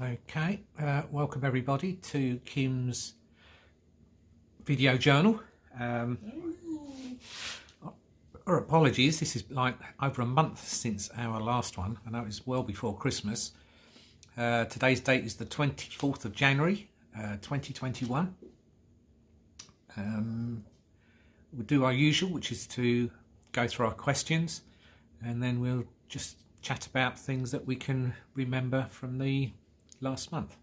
Okay, welcome everybody to Kim's video journal. Or apologies, this is like over a month since our last one. I know it's well before Christmas. Today's date is the 24th of January 2021. We'll do our usual, which is to go through our questions, and then we'll just chat about things that we can remember from the last month.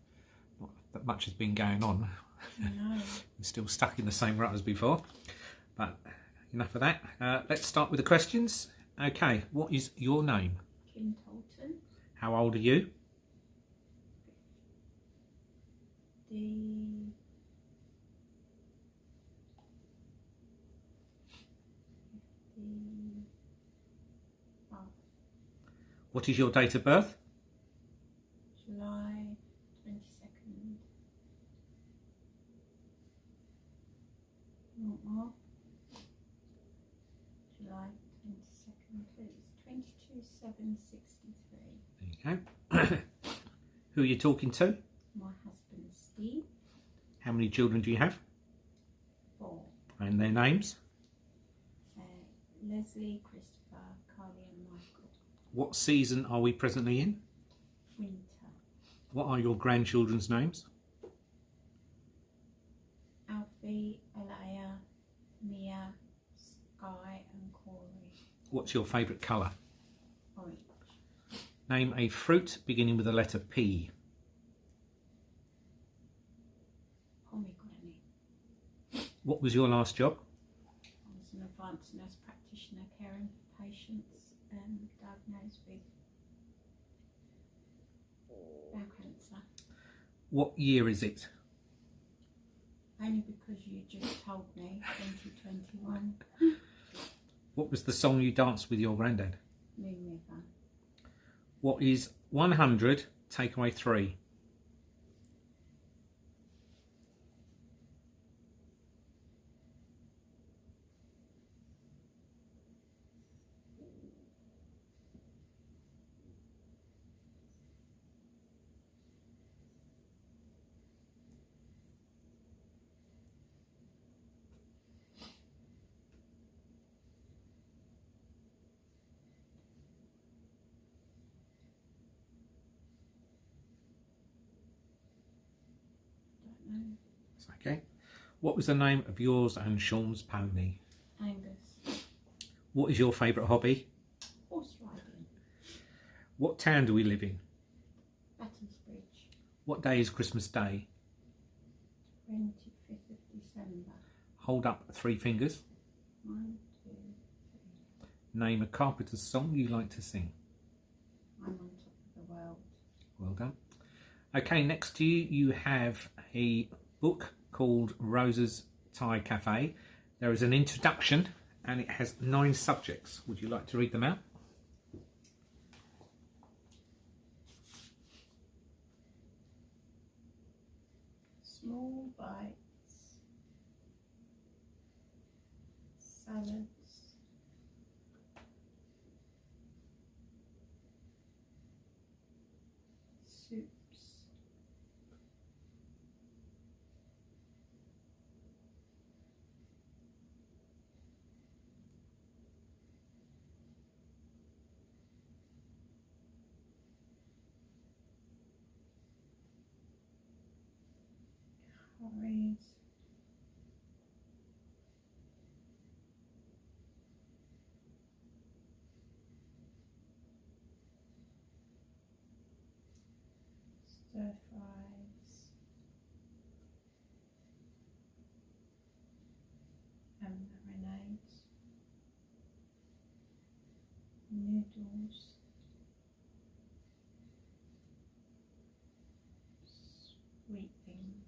Not that much has been going on. No. We're still stuck in the same rut as before, but enough of that. Let's start with the questions. Okay, what is your name? Kim Tolton. How old are you? What is your date of birth? July 22nd. Not more. July 22nd, please. 22763. There you go. Who are you talking to? My husband Steve. How many children do you have? 4. And their names? Leslie, Christopher, Carly and Michael. What season are we presently in? Winter. What are your grandchildren's names? Alfie, Alaya, Mia, Sky and Corey. What's your favourite colour? Orange. Name a fruit beginning with the letter P. Pomegranate. What was your last job? I was an advanced nurse practitioner caring for patients diagnosed with bowel cancer. What year is it? Only because you just told me, 2021. What was the song you danced with your granddad? Moon River. What is 100 take away 3? Okay. What was the name of yours and Sean's pony? Angus. What is your favourite hobby? Horse riding. What town do we live in? Battonsbridge. What day is Christmas Day? 25th of December. Hold up 3 fingers. 1, 2, 3. Name a carpenter's song you like to sing. I'm on top of the world. Well done. Okay, next to you, you have a book called Rosa's Thai Cafe. There is an introduction and it has 9 subjects. Would you like to read them out? Small bites. Salads. Soups. Curries. Stir fries. And marinades. Noodles. Sweet things.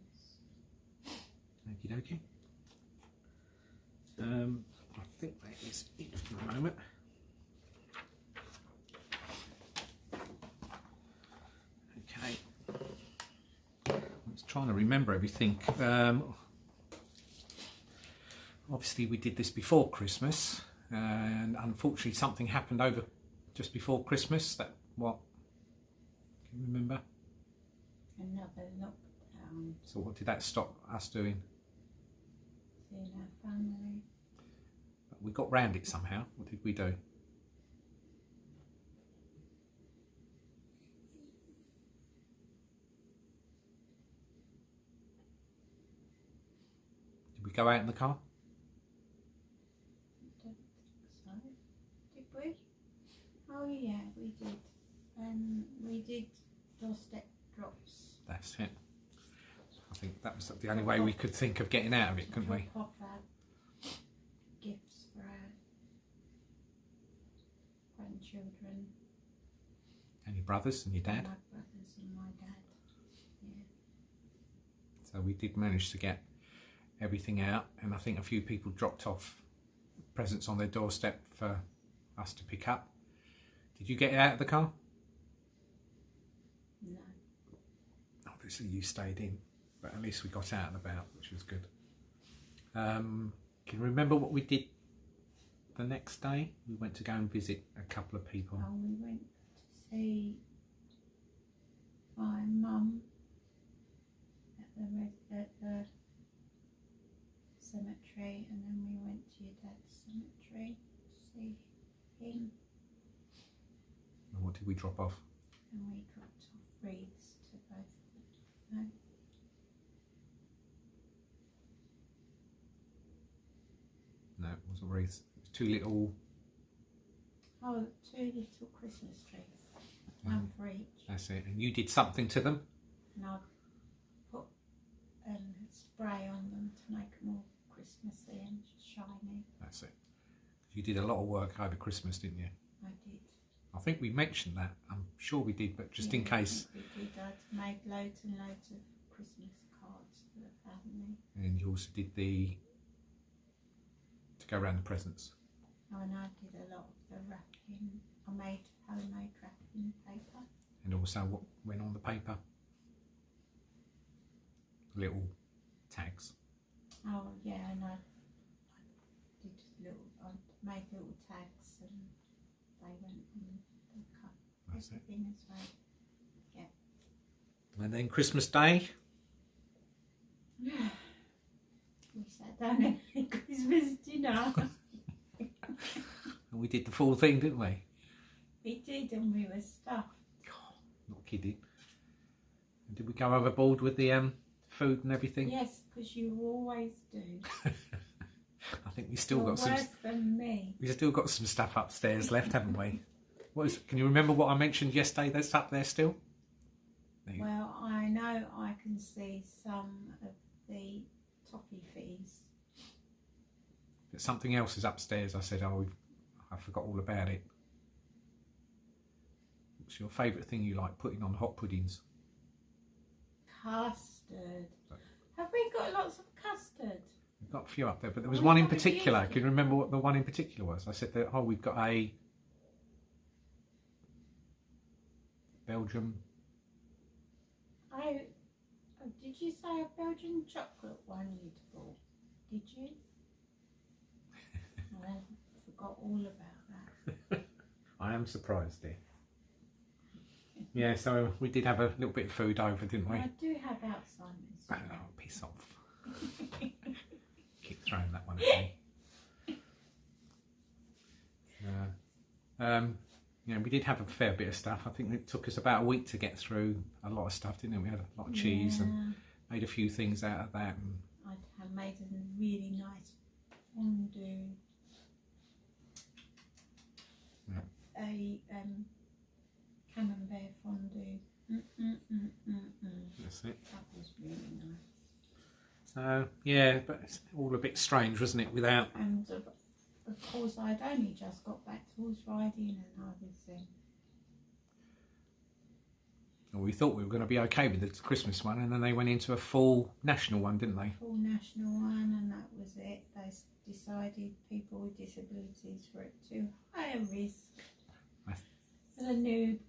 Okie dokie. I think that is it for the moment. Okay. Let's try to remember everything. Obviously we did this before Christmas, and unfortunately something happened over just before Christmas. That what? Can you remember? another lockdown. So what did that stop us doing? Seeing our family. We got round it somehow. What did we do? Did we go out in the car? I don't think so. Did we? Oh yeah, we did. We did doorstep drops. That's it. I think that was the only way we could think of getting out of it, couldn't we? Drop off our gifts for our grandchildren. And your brothers and your dad. My brothers and my dad. Yeah. So we did manage to get everything out, and I think a few people dropped off presents on their doorstep for us to pick up. Did you get out of the car? No. Obviously you stayed in, but at least we got out and about, which was good. Can you remember what we did the next day? We went to go and visit a couple of people. Oh, we went to see my mum at the cemetery, and then we went to your dad's cemetery to see him, And what did we drop off? and we dropped off wreaths to both of them. No, it wasn't wreaths. It was two little... Oh, two little Christmas trees, one for each, That's it. And you did something to them? and I put spray on them to make them all Christmassy and shiny. That's it. You did a lot of work over Christmas, didn't you? I did. I think we mentioned that. I'm sure we did, but just in case. I think we did. I'd made loads and loads of Christmas cards for the family. And you also did to go around the presents. Oh, and I did a lot of the wrapping. I made homemade wrapping paper. And also what went on the paper? Little tags. Oh yeah, and I made little tags, and they went on the cup. That's it. Everything as well. Yeah. And then Christmas Day. We sat down and had Christmas dinner. And we did the full thing, didn't we? We did, and we were stuffed. God, not kidding. And did we go overboard with the food and everything? Yes, because you always do. I think we still You're got some. worse than me. We still got some stuff upstairs left, haven't we? Can you remember what I mentioned yesterday that's up there still? Well, I know I can see some of the toffee fees. But something else is upstairs. I said, I forgot all about it. What's your favourite thing you like putting on hot puddings? Custard. Have we got lots of custard? We've got a few up there, but there was We one in haven't particular. used Can you remember what the one in particular was? I said that, we've got a Belgium. Did you say a Belgian chocolate one you'd bought? Did you? I forgot all about that. I am surprised, dear. Yeah, so we did have a little bit of food over, didn't we? I do have Alzheimer's. Oh, piss off. Keep throwing that one at me. We did have a fair bit of stuff. I think it took us about a week to get through a lot of stuff, didn't it? We had a lot of cheese and made a few things out of that. And I made a really nice fondue. Yeah. A camembert fondue. That's it. That was really nice. So, yeah, but it's all a bit strange, wasn't it, without... And of course, I'd only just got back to horse riding and everything. Well, we thought we were going to be okay with the Christmas one, and then they went into a full national one, didn't they? Full national one, and that was it. They decided people with disabilities were at too high a risk for the new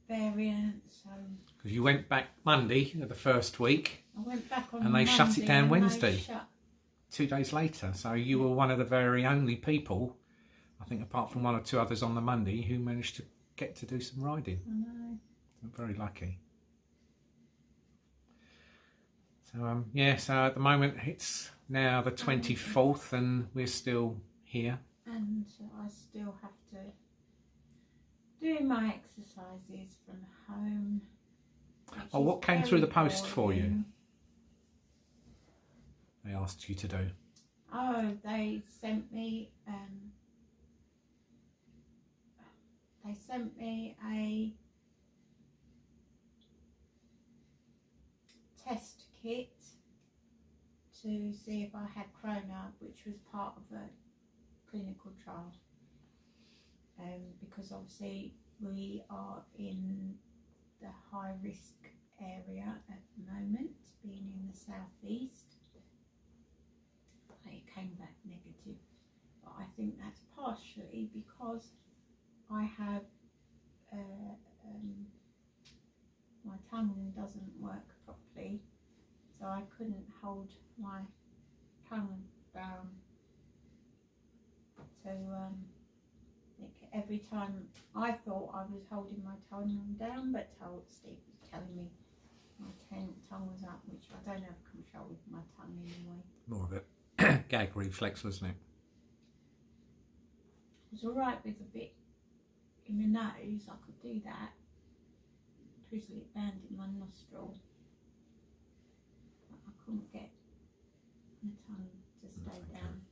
variant. So because you went back Monday, the first week, I went back on and they shut it Monday down and Wednesday. they shut 2 days later. So you were one of the very only people, I think, apart from 1 or 2 others on the Monday, who managed to get to do some riding. I know. I'm very lucky. So yeah, so at the moment it's now the 24th and we're still here. And I still have to do my exercises from home. Oh, what came through the post for you? They asked you to do. Oh, they sent me a test kit to see if I had corona, which was part of a clinical trial. Because obviously we are in the high risk area at the moment, being in the southeast. It came back negative, but I think that's partially because I have my tongue doesn't work properly, so I couldn't hold my tongue down. So every time I thought I was holding my tongue down, but Steve was telling me my tongue was up, which I don't have control of my tongue anyway. More of a gag reflex, wasn't it? It was alright with a bit in my nose, I could do that. Twistle it round in my nostril. But I couldn't get my tongue to stay down.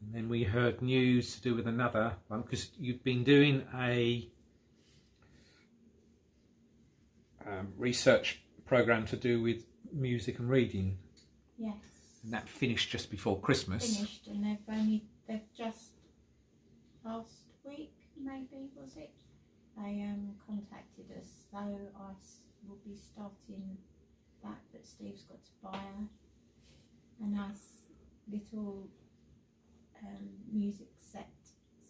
And then we heard news to do with another one, because you've been doing a research program to do with music and reading. Yes. And that finished just before Christmas. Finished, and they've just last week, maybe, was it? They contacted us, so I will be starting that. But Steve's got to buy a nice little music set,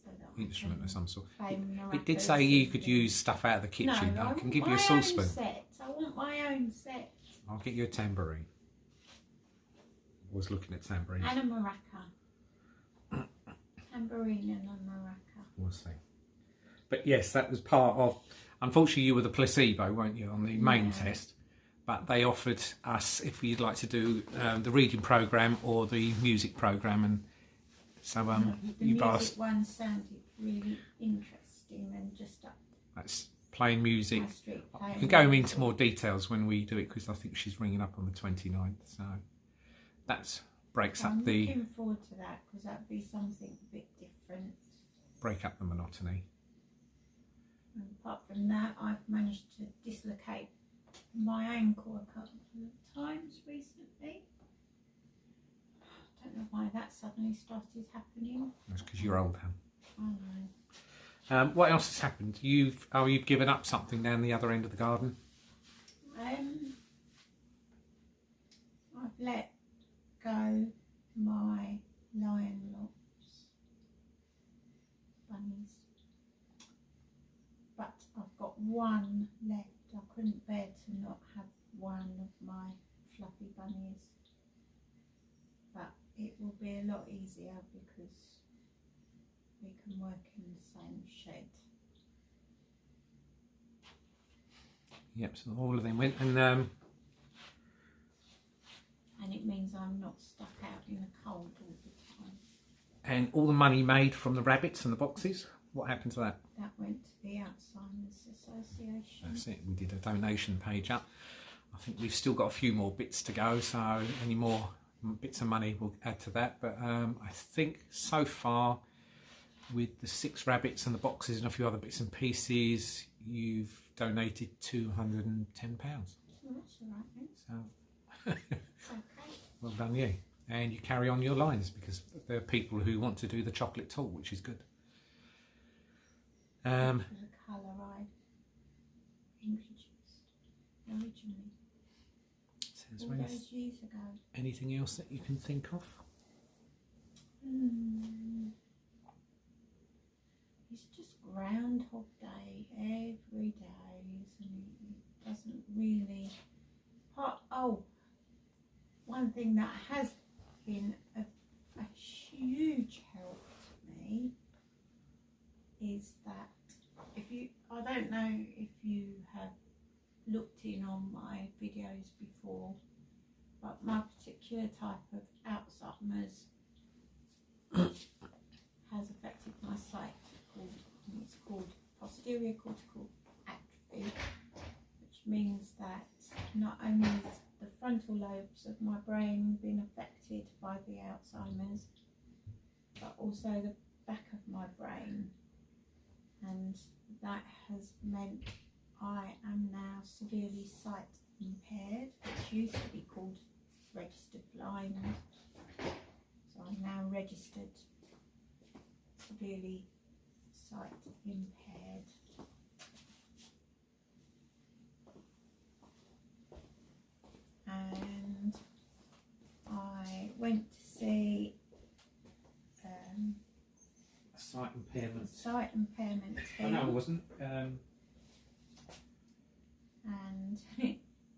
so that Instrument of some sort. It It did say you could use stuff out of the kitchen. No, I can give you a saucepan. I want my own set. I'll get you a tambourine. I was looking at tambourines. And a maraca. Tambourine and a maraca. We'll see. But yes, that was part of. Unfortunately, you were the placebo, weren't you, on the main test? But they offered us if we'd like to do the reading program or the music program, and so you've asked. The music one sounded really interesting, and just That's playing music. You can go into more details when we do it, because I think she's ringing up on the 29th. So that breaks up the. I'm looking forward to that, because that'd be something a bit different. Break up the monotony. And apart from that, I've managed to dislocate my ankle a couple of times recently. I don't know why that suddenly started happening. That's because you're old, Ham. I know. What else has happened? You've given up something down the other end of the garden. I've let go my lion locks bunnies, but I've got one left. I couldn't bear to not have one of my fluffy bunnies, but it will be a lot easier because we can work in the same shed. Yep, so all of them went, and it means I'm not stuck out in the cold all the time. And all the money made from the rabbits and the boxes, what happened to that? That went to the Alzheimers Association. That's it, we did a donation page up. I think we've still got a few more bits to go, so any more bits of money we'll add to that. But I think so far, with the 6 rabbits and the boxes and a few other bits and pieces, you've donated £210. Well, that's all right then. So, Okay. well done you. And you carry on your lines, because there are people who want to do the chocolate tool, which is good. Which was a colour I introduced originally. So all those years ago. Anything else that you can think of? It's just Groundhog Day every day, isn't it? It doesn't really. One thing that has been a huge help to me is that I don't know if you have looked in on my videos before, but my particular type of Alzheimer's has affected my sight. It's called posterior cortical atrophy, which means that not only is the frontal lobes of my brain been affected by the Alzheimer's, but also the back of my brain, and that has meant I am now severely sight impaired, which used to be called registered blind. So I'm now registered severely sight impaired. And I went to see A sight impairment. sight impairment Oh, team. no, it wasn't. And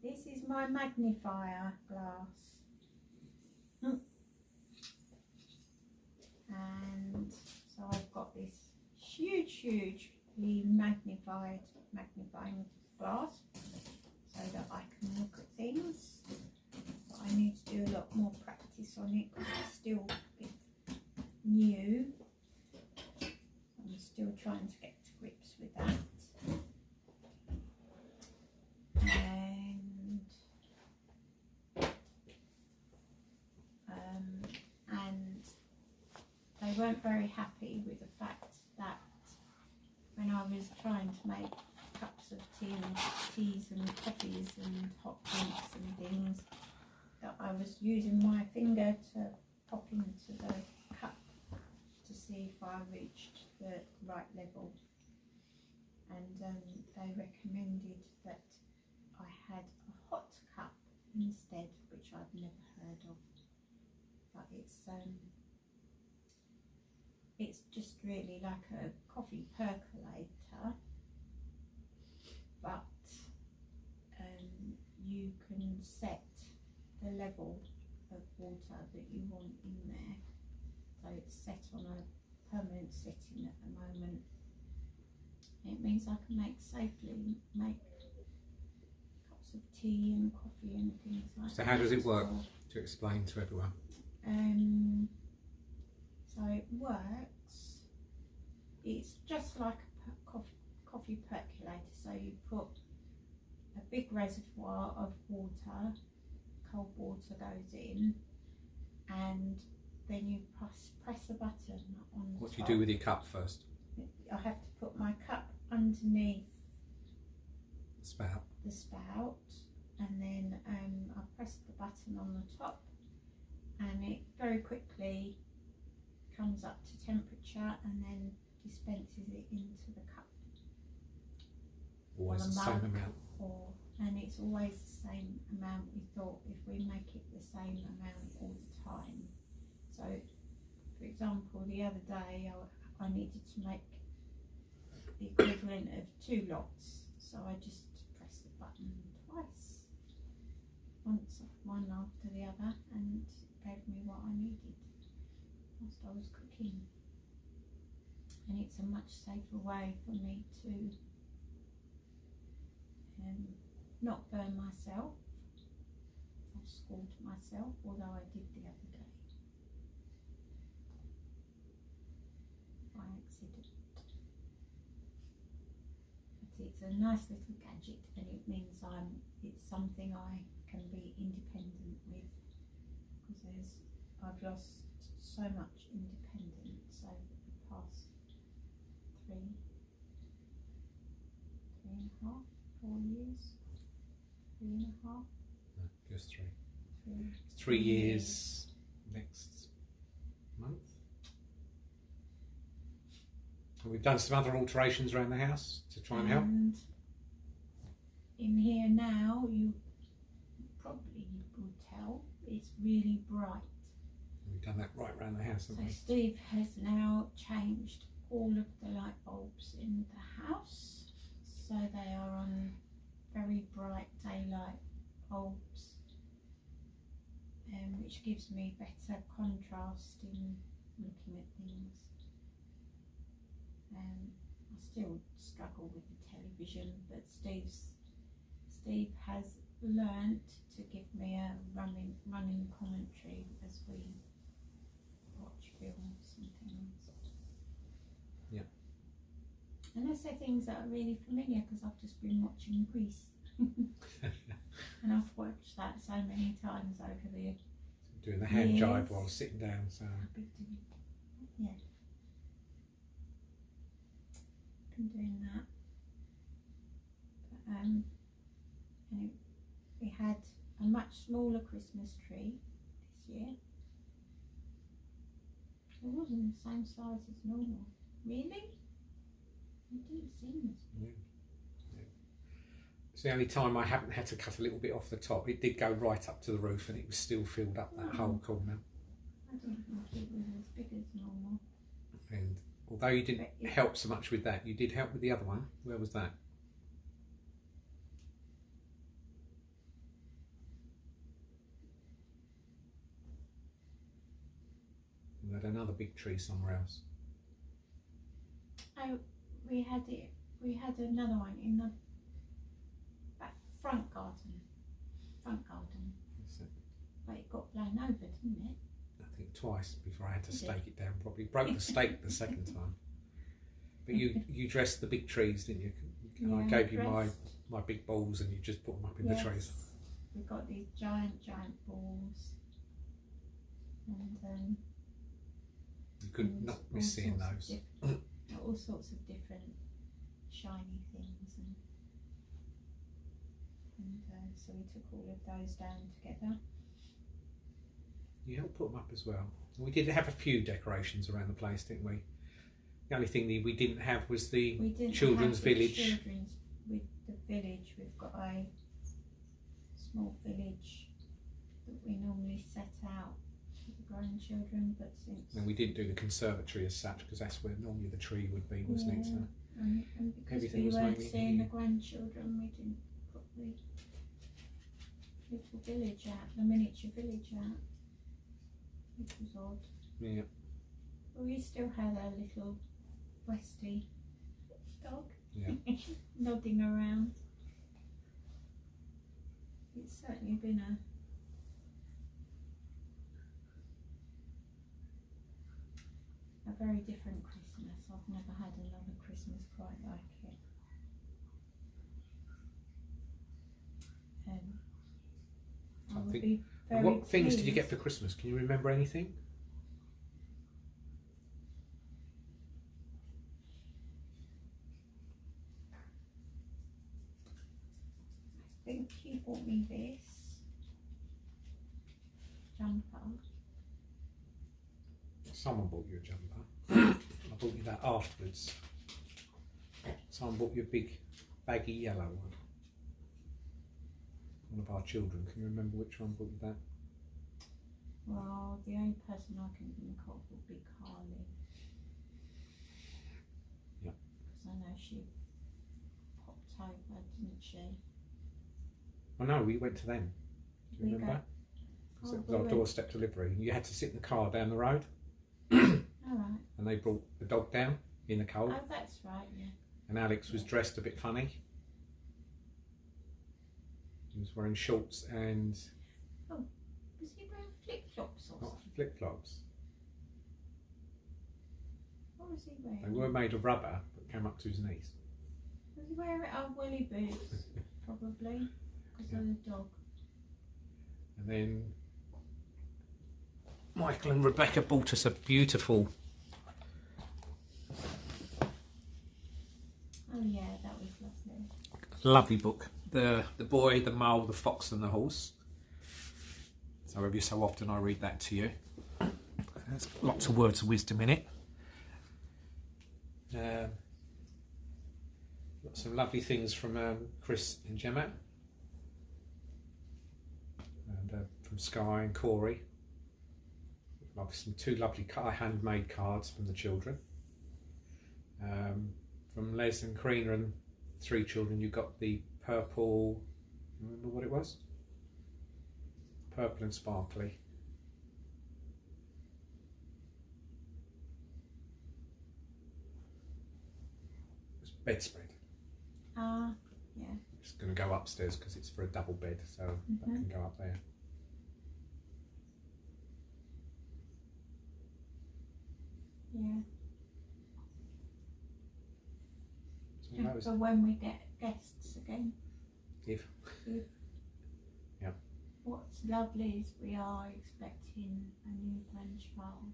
this is my magnifier glass. And so I've got this hugely magnifying glass so that I can look at things. But I need to do a lot more practice on it because it's still a bit new. I'm still trying to get to grips with that. And they weren't very happy with the fact that when I was trying to make cups of teas and coffees and hot drinks and things, that I was using my finger to pop into the cup to see if I reached the right level. And they recommended that I had a hot cup instead, which I'd never heard of. But it's just really like a coffee percolator, but you can set the level of water that you want in there. So it's set on a permanent setting at the moment. It means I can safely make cups of tea and coffee and things like that. So how does it work, to explain to everyone? So it works, it's just like a coffee percolator. So you put a big reservoir of water, cold water goes in, and then you press a button on the What do you top. do with your cup first? I have to put my cup underneath The spout. and then I press the button on the top, and it very quickly comes up to temperature and then dispenses it into the cup. Always the same amount. And it's always the same amount. We thought if we make it the same amount all the time. So, for example, the other day I needed to make the equivalent of 2 lots. So I just pressed the button twice, once one after the other, and it gave me what I needed whilst I was cooking. And it's a much safer way for me to not burn myself or scald myself, although I did the other day by accident. But it's a nice little gadget, and it means it's something I can be independent with, because I've lost so much independence over the past 3 and a half, 4 years, 3 and a half. No, just 3. 3 3 years next month. And we've done some other alterations around the house to try and help. And in here now, you probably would tell it's really bright. We've done that right around the house, So haven't we? Steve has now changed all of the light bulbs in the house, so they are on very bright daylight bulbs, which gives me better contrast in looking at things. I still struggle with the television, but Steve has learnt to give me a running commentary as we watch films and things. Yeah. And I say things that are really familiar because I've just been watching Grease. And I've watched that so many times over the Doing the hand jive while sitting down. So yeah, been doing that. But, and we had a much smaller Christmas tree this year. It wasn't the same size as normal. Really? It didn't seem as big. It's the only time I haven't had to cut a little bit off the top. It did go right up to the roof and it was still filled up that whole corner. I didn't think it was as big as normal. And although you didn't help so much with that, you did help with the other one. Where was that? We had another big tree somewhere else. Oh, we had another one in the back front garden. But it got blown over, didn't it? I think twice before I had to stake it down. Probably broke the stake the second time. But you dressed the big trees, didn't you? And I gave you my big balls, and you just put them up in the trees. We got these giant balls, and you could not miss seeing those. All sorts of different shiny things, and so we took all of those down together. You helped put them up as well. We did have a few decorations around the place, didn't we? The only thing that we didn't have was the children's village. With the village, we've got a small village that we normally set out for the grandchildren, but since... And we didn't do the conservatory as such, because that's where normally the tree would be, wasn't it? So and because we weren't seeing the grandchildren, we didn't put the little village out, the miniature village out, which was odd. Yeah. But we still had a little Westie dog nodding around. It's certainly been a very different Christmas. I've never had another Christmas quite like it. I would be very what things did you pleased. get for Christmas? Can you remember anything? I think he bought me this jumper. Someone bought you a jumper. I bought you that afterwards. Someone bought you a big baggy yellow one. One of our children. Can you remember which one bought you that? Well, the only person I can think of would be Carly. Yeah. Because I know she popped over, didn't she? Oh no, we went to them. Do you remember? Oh, It was our doorstep delivery. You had to sit in the car down the road. Alright. And they brought the dog down in the cold. Oh, that's right, yeah. And Alex was dressed a bit funny. He was wearing shorts and... Oh, was he wearing flip-flops or not something? flip-flops. What was he wearing? They were made of rubber, but came up to his knees. Was he wearing woolly boots? Probably, because of the dog. And then Michael and Rebecca bought us a beautiful... Oh yeah, that was lovely. lovely book. The Boy, the Mole, the Fox and the Horse. So every so often I read that to you. There's lots of words of wisdom in it. Got some lovely things from Chris and Gemma. And from Sky and Corey. Some two lovely handmade cards from the children. From Les and Karina and three children, you got the purple, remember what it was? Purple and sparkly. It was bedspread. Yeah. It's going to go upstairs because it's for a double bed, so that can go up there. Yeah. So that was For when we get guests again. if. Yeah. What's lovely is we are expecting a new grandchild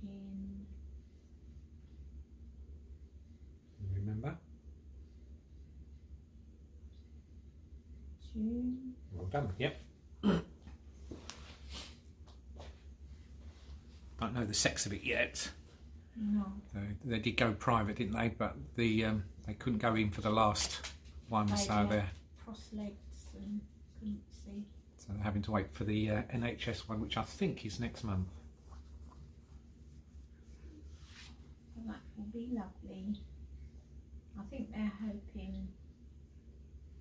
in Remember? June. Well done. Yep. Don't know the sex of it yet. No. They did go private, didn't they? But they couldn't go in for the last one, so they're cross legs and couldn't see. So they're having to wait for the NHS one, which I think is next month. Well, that will be lovely. I think they're hoping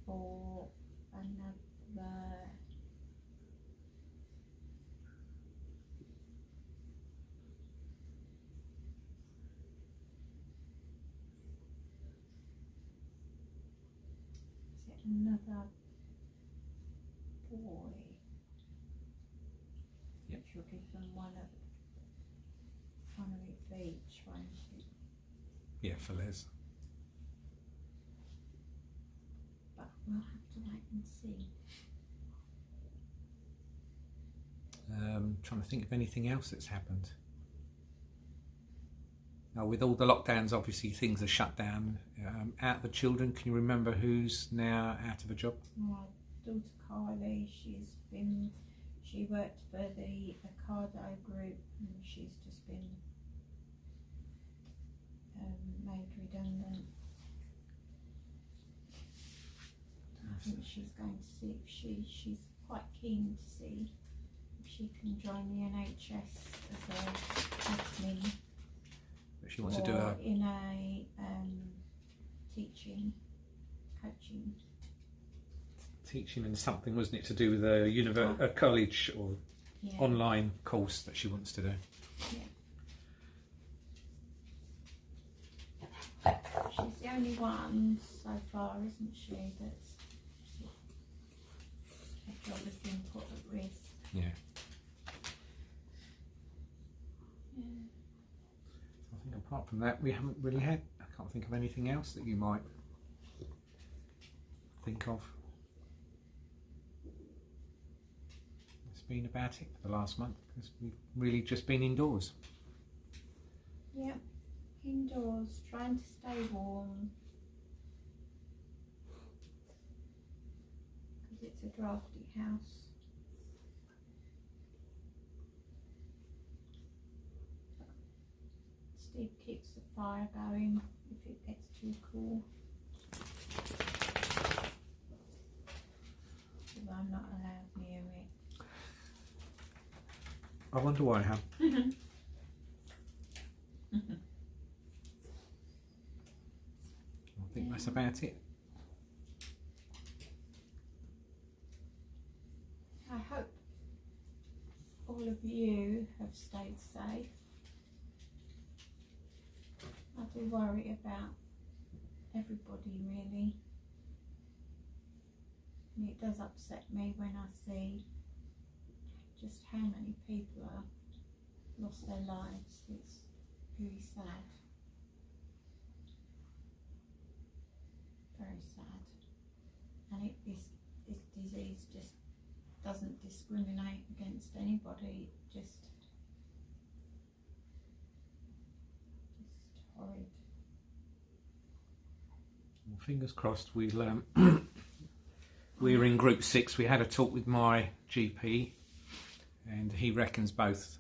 for another another boy. Yep. Which will give them one of each, won't it? Yeah, for Les. But we'll have to wait and see. Trying to think of anything else that's happened. Now, with all the lockdowns, obviously things are shut down. Out of the children, can you remember who's now out of a job? My daughter Kylie, she worked for the Ocado group and she's just been made redundant. I think she's going to see if she's quite keen to see if she can join the NHS as a admin. But she wants to do a in a teaching and something, wasn't it, to do with a college or online course that she wants to do. Yeah. She's the only one so far, isn't she, that's her job has been put at risk. Yeah. Yeah. I think apart from that, we haven't really had. I can't think of anything else that you might think of. It's been about it for the last month because we've really just been indoors. Yep, indoors, trying to stay warm because it's a drafty house. Steve keeps the fire going if it gets too cool. Because I'm not allowed near it. I wonder why, huh? I think that's about it. I hope all of you have stayed safe. I do worry about everybody really. And it does upset me when I see just how many people have lost their lives. It's really sad. Very sad. And this disease just doesn't discriminate against anybody. Just horrid. Well, fingers crossed. We'll we're in group 6. We had a talk with my GP and he reckons both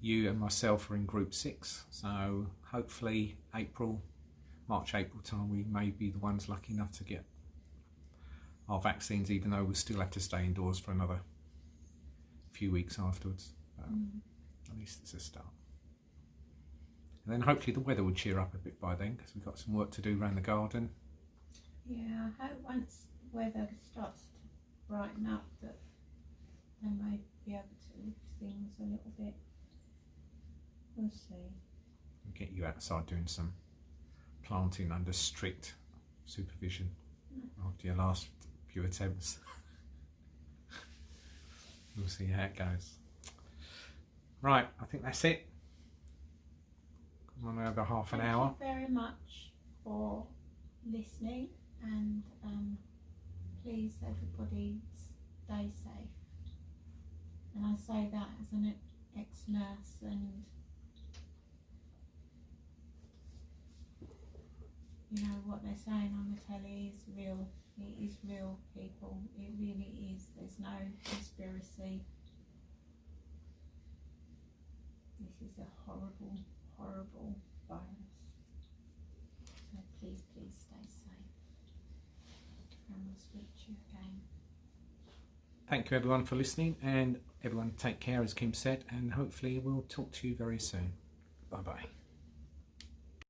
you and myself are in group 6, so hopefully March, April time we may be the ones lucky enough to get our vaccines, even though we'll still have to stay indoors for another few weeks afterwards. At least it's a start. And then hopefully the weather will cheer up a bit by then, because we've got some work to do around the garden. Yeah, I hope once the weather starts to brighten up that they may be able to lift things a little bit. We'll see. We'll get you outside doing some planting under strict supervision after your last few attempts. We'll see how it goes. Right, I think that's it. Come on, over half an hour. Thank you very much for listening, and please everybody stay safe. And I say that as an ex-nurse, and you know what they're saying on the telly is real. It is real, people. It really is. There's no conspiracy. This is a horrible, horrible virus. So please, please stay safe. And we'll speak to you again. Thank you everyone for listening, and everyone take care as Kim said, and hopefully we'll talk to you very soon. Bye bye.